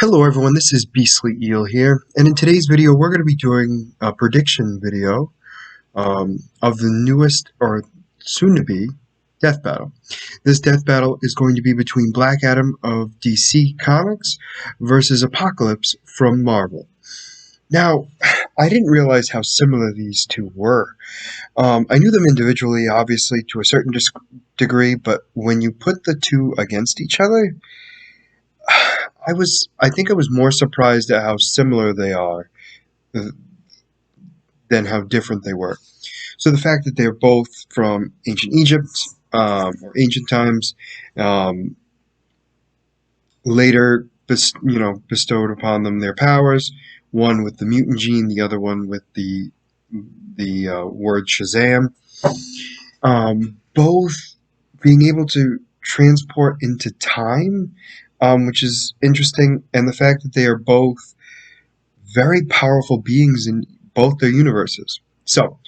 Hello everyone, this is Beastly Eel here, and in today's video we're going to be doing a prediction video of the newest, or soon-to-be, Death Battle. This Death Battle is going to be between Black Adam of DC Comics versus Apocalypse from Marvel. Now, I didn't realize how similar these two were. I knew them individually, obviously, to a certain degree, but when you put the two against each other, I think I was more surprised at how similar they are than how different they were. So the fact that they're both from ancient Egypt, or ancient times, later bestowed upon them their powers, one with the mutant gene, the other one with the word Shazam. Both being able to transport into time, which is interesting, and the fact that they are both very powerful beings in both their universes. So,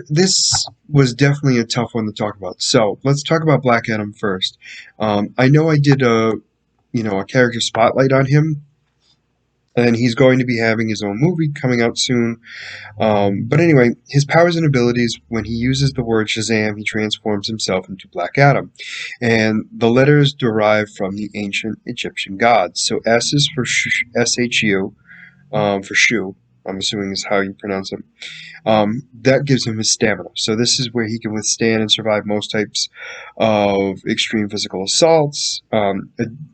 this was definitely a tough one to talk about. So, let's talk about Black Adam first. I know I did a character spotlight on him, and he's going to be having his own movie coming out soon. But anyway, his powers and abilities, when he uses the word Shazam, he transforms himself into Black Adam. And the letters derive from the ancient Egyptian gods. So S is for S-H-U, for Shu, I'm assuming is how you pronounce it. That gives him his stamina. So this is where he can withstand and survive most types of extreme physical assaults.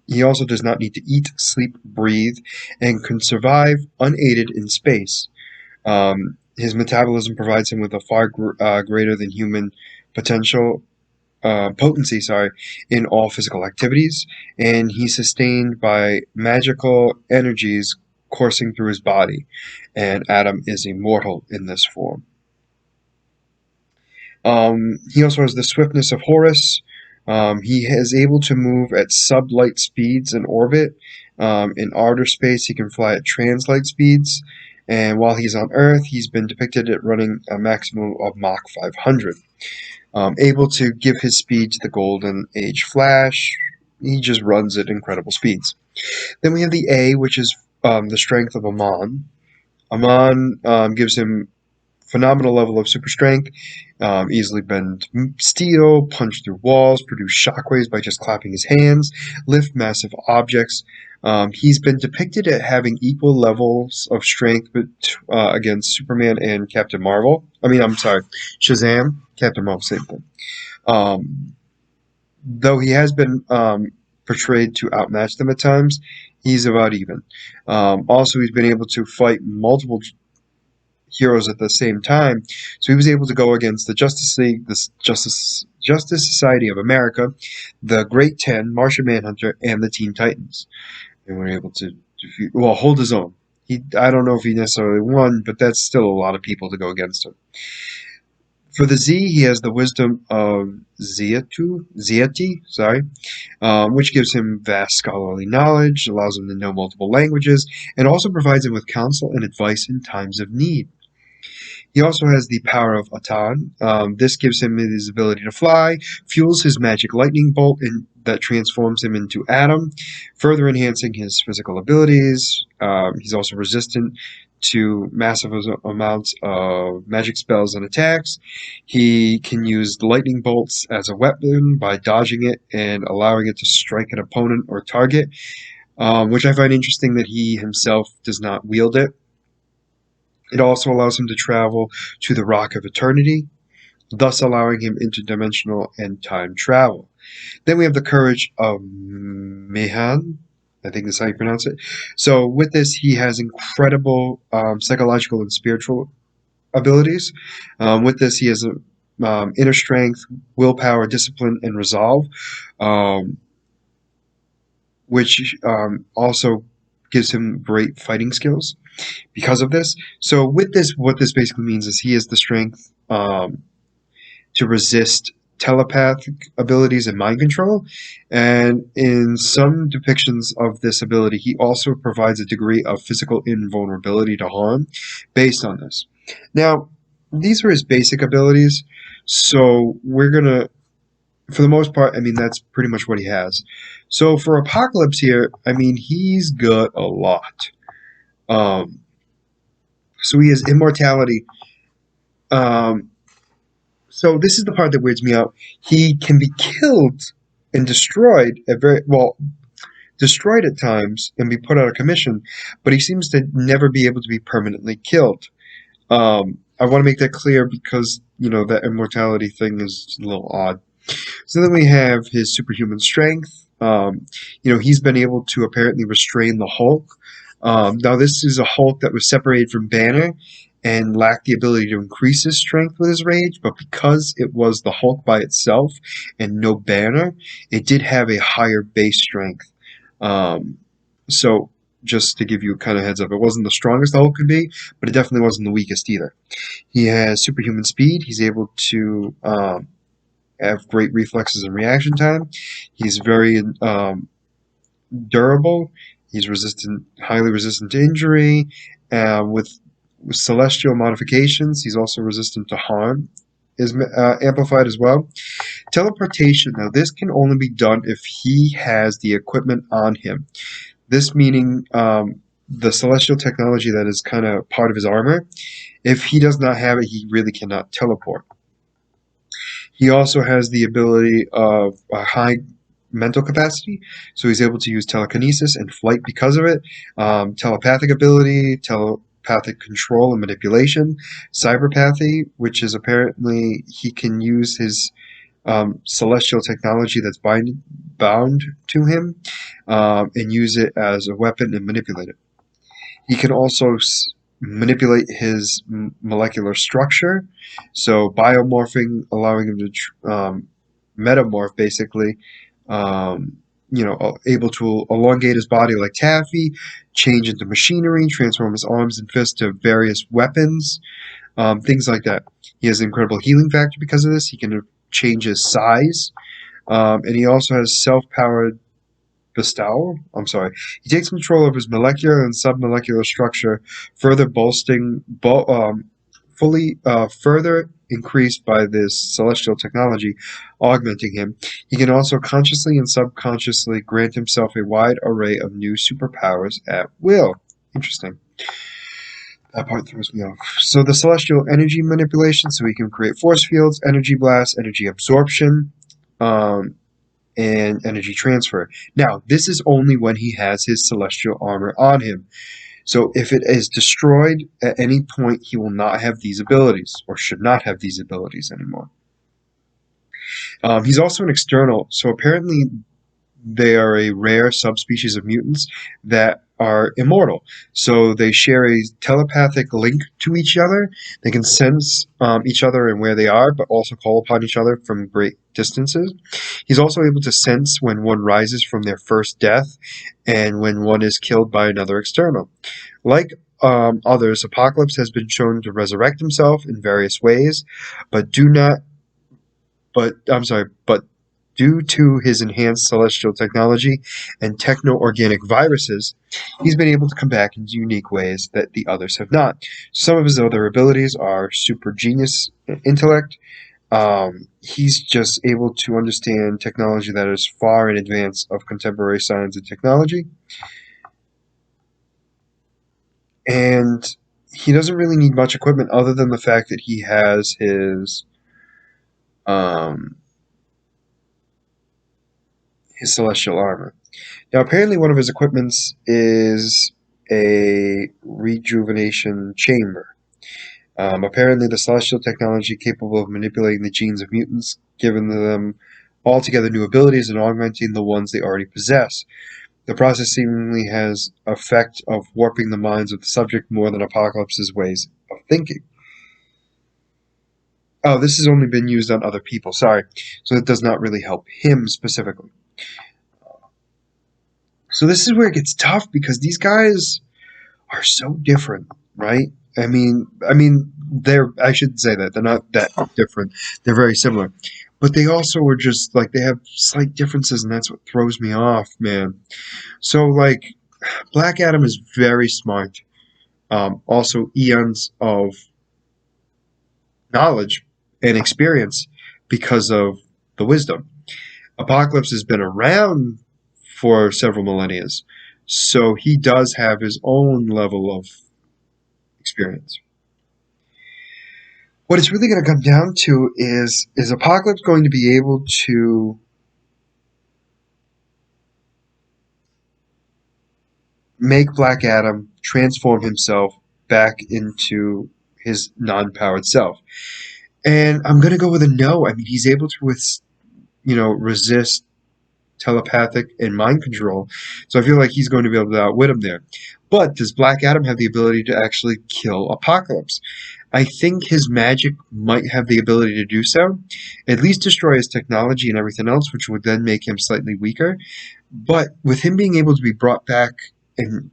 He also does not need to eat, sleep, breathe, and can survive unaided in space. His metabolism provides him with a far greater than human potency, in all physical activities, and he's sustained by magical energies coursing through his body, and Adam is immortal in this form. He also has the swiftness of Horus. He is able to move at sublight speeds in orbit. In outer space, he can fly at translight speeds. And while he's on Earth, he's been depicted at running a maximum of Mach 500. Able to give his speed to the Golden Age Flash. He just runs at incredible speeds. Then we have the A, which is the strength of Amon. Amon gives him phenomenal level of super strength, easily bend steel, punch through walls, produce shockwaves by just clapping his hands, lift massive objects. He's been depicted at having equal levels of strength against Superman and Captain Marvel. Shazam, Captain Marvel, same thing. Though he has been portrayed to outmatch them at times, he's about even. Also, he's been able to fight multiple heroes at the same time, so he was able to go against the Justice League, the Justice Society of America, the Great Ten, Martian Manhunter, and the Teen Titans, and were able to hold his own. I don't know if he necessarily won, but that's still a lot of people to go against him. For the Z, he has the wisdom of Zieti, which gives him vast scholarly knowledge, allows him to know multiple languages, and also provides him with counsel and advice in times of need. He also has the power of Atan. This gives him his ability to fly, fuels his magic lightning bolt that transforms him into Adam, further enhancing his physical abilities. He's also resistant to massive amounts of magic spells and attacks. He can use the lightning bolts as a weapon by dodging it and allowing it to strike an opponent or target, which I find interesting that he himself does not wield it. It also allows him to travel to the Rock of Eternity, thus allowing him interdimensional and time travel. Then we have the courage of Mehan. I think that's how you pronounce it. So with this, he has incredible psychological and spiritual abilities. With this, he has inner strength, willpower, discipline, and resolve, which also gives him great fighting skills because of this. So with this, what this basically means is he has the strength to resist telepathic abilities and mind control, and in some depictions of this ability, he also provides a degree of physical invulnerability to harm based on this. Now, these are his basic abilities, so we're going to for the most part, I mean, that's pretty much what he has. So for Apocalypse here, I mean, he's got a lot. Um, so he has immortality. Um, so this is the part that weirds me out. He can be killed and destroyed at destroyed at times and be put out of commission, but he seems to never be able to be permanently killed. I want to make that clear because that immortality thing is a little odd. So then we have his superhuman strength. He's been able to apparently restrain the Hulk. Now, this is a Hulk that was separated from Banner and lacked the ability to increase his strength with his rage, but because it was the Hulk by itself and no Banner, it did have a higher base strength. Um, so, just to give you kind of heads up, it wasn't the strongest the Hulk could be, but it definitely wasn't the weakest either. He has superhuman speed. He's able to have great reflexes and reaction time. He's very durable. He's highly resistant to injury. With celestial modifications, he's also resistant to harm. Is amplified as well. Teleportation, now this can only be done if he has the equipment on him. This meaning the celestial technology that is kind of part of his armor. If he does not have it, he really cannot teleport. He also has the ability of a high mental capacity, so he's able to use telekinesis and flight because of it, telepathic ability, telepathic control and manipulation, cyberpathy, which is apparently he can use his celestial technology that's bound to him and use it as a weapon and manipulate it. He can also manipulate his molecular structure, so biomorphing, allowing him to metamorph, basically. Able to elongate his body like Taffy, change into machinery, transform his arms and fists to various weapons, things like that. He has an incredible healing factor because of this. He can change his size, and he also has self-powered bestowal. I'm sorry. He takes control of his molecular and submolecular structure, further further increased by this celestial technology, augmenting him. He can also consciously and subconsciously grant himself a wide array of new superpowers at will. Interesting. That part throws me off. So the celestial energy manipulation, so he can create force fields, energy blasts, energy absorption, and energy transfer. Now, this is only when he has his celestial armor on him. So if it is destroyed at any point, he will not have these abilities, or should not have these abilities anymore. He's also an external, so apparently they are a rare subspecies of mutants that are immortal. So they share a telepathic link to each other. They can sense each other and where they are, but also call upon each other from great distances. He's also able to sense when one rises from their first death and when one is killed by another external. Like others, Apocalypse has been shown to resurrect himself in various ways, but due to his enhanced celestial technology and techno-organic viruses, he's been able to come back in unique ways that the others have not. Some of his other abilities are super genius intellect. He's just able to understand technology that is far in advance of contemporary science and technology. And he doesn't really need much equipment other than the fact that he has his celestial armor. Now, apparently one of his equipments is a rejuvenation chamber. Apparently the celestial technology capable of manipulating the genes of mutants, giving them altogether new abilities and augmenting the ones they already possess. The process seemingly has effect of warping the minds of the subject more than Apocalypse's ways of thinking. Oh, this has only been used on other people, sorry. So it does not really help him specifically. So this is where it gets tough because these guys are so different, right? I mean, I should say that they're not that different. They're very similar, but they also are just like they have slight differences, and that's what throws me off, man. So like, Black Adam is very smart. Also, eons of knowledge and experience because of the wisdom. Apocalypse has been around for several millennia, so he does have his own level of experience. What it's really going to come down to is Apocalypse going to be able to make Black Adam transform himself back into his non-powered self? And I'm going to go with a no. I mean, he's able to resist telepathic and mind control, so I feel like he's going to be able to outwit him there. But does Black Adam have the ability to actually kill Apocalypse? I think his magic might have the ability to do so, at least destroy his technology and everything else, which would then make him slightly weaker. But with him being able to be brought back and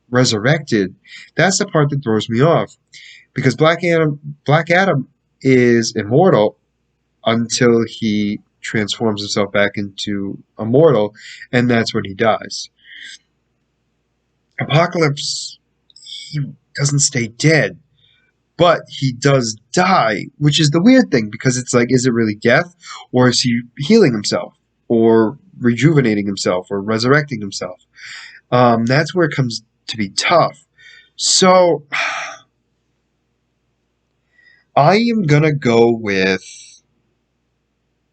resurrected, that's the part that throws me off. Because Black Adam is immortal until he transforms himself back into a mortal, and that's when he dies. Apocalypse, he doesn't stay dead, but he does die, which is the weird thing, because it's like, is it really death, or is he healing himself, or rejuvenating himself, or resurrecting himself? That's where it comes to be tough. So, I am gonna go with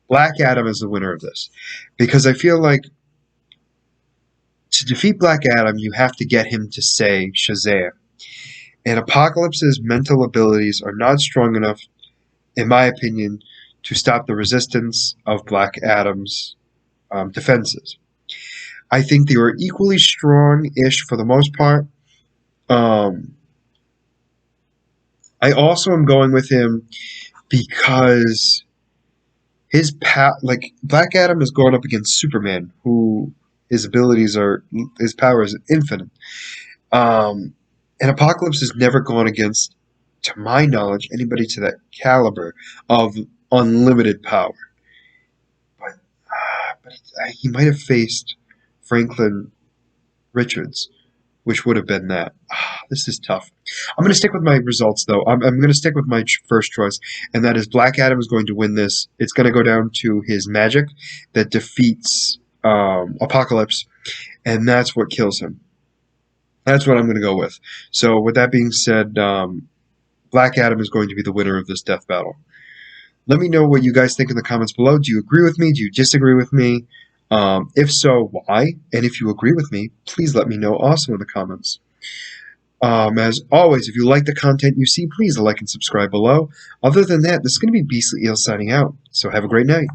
Black Adam as the winner of this, because I feel like to defeat Black Adam, you have to get him to say Shazam. And Apocalypse's mental abilities are not strong enough, in my opinion, to stop the resistance of Black Adam's defenses. I think they were equally strong-ish for the most part. I also am going with him because Black Adam is going up against Superman, who his power is infinite. And Apocalypse has never gone against, to my knowledge, anybody to that caliber of unlimited power. But he might have faced Franklin Richards, which would have been that. This is tough. I'm going to stick with my results, though. I'm going to stick with my first choice, and that is Black Adam is going to win this. It's going to go down to his magic that defeats Apocalypse, and that's what kills him. That's what I'm going to go with. So with that being said, Black Adam is going to be the winner of this death battle. Let me know what you guys think in the comments below. Do you agree with me? Do you disagree with me? If so, why? And if you agree with me, please let me know also in the comments. As always, if you like the content you see, please like and subscribe below. Other than that, this is going to be Beastly Eel signing out. So have a great night.